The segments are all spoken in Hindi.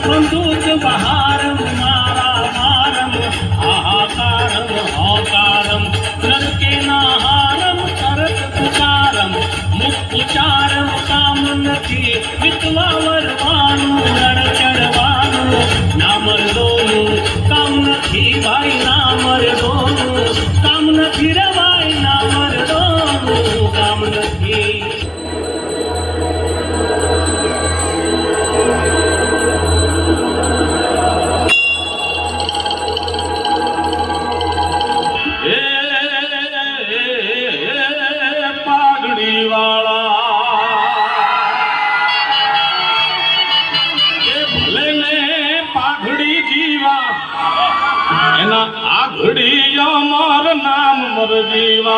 बंदूक बहारम मारामारम हाहाकारम हौकारम नरके नाहारम करत पुकारम मुख उचारम काम નથી વિતવા વરવાનું રણ ચડવાનું ના મરદોનું કામ નથી ભાઈ ના મરદોનું કામ નથી રે ભાઈ ના મરદોનું કામ નથી आघड़ी अमर नाम मर जीवा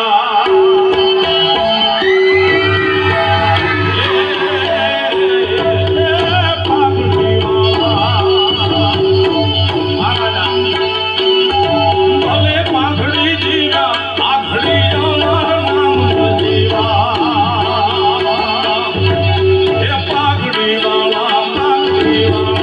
भले पाघड़ी जीवा आघड़ी अमर नाम मर जीवा पाघड़ी वाला पाघड़ी वाला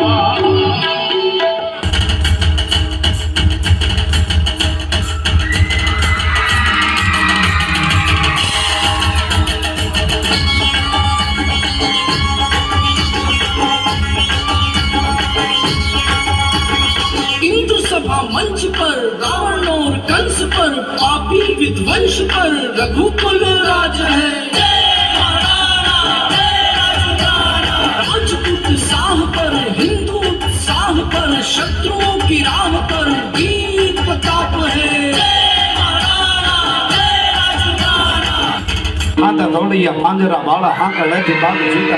मंच पर रावण और कंस पर पापी विध्वंस पर रघुकुल राज है राजपूत साह पर हिंदू उत्साह पर शत्रुओं की राह पर वीर प्रताप है माता दौड़िया मांजरा वाला हाकल है बाग सीता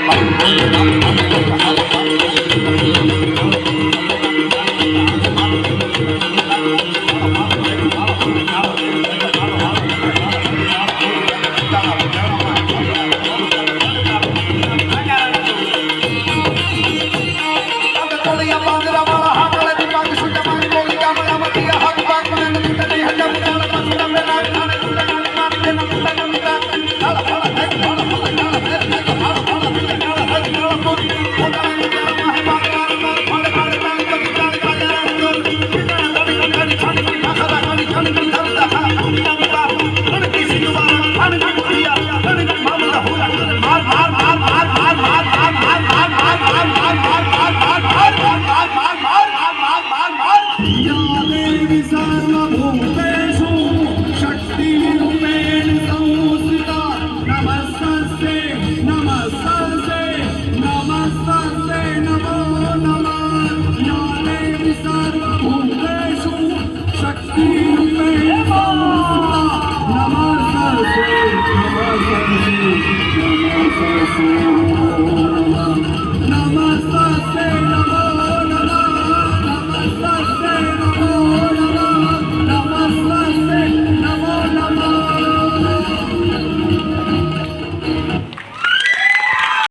Namaste.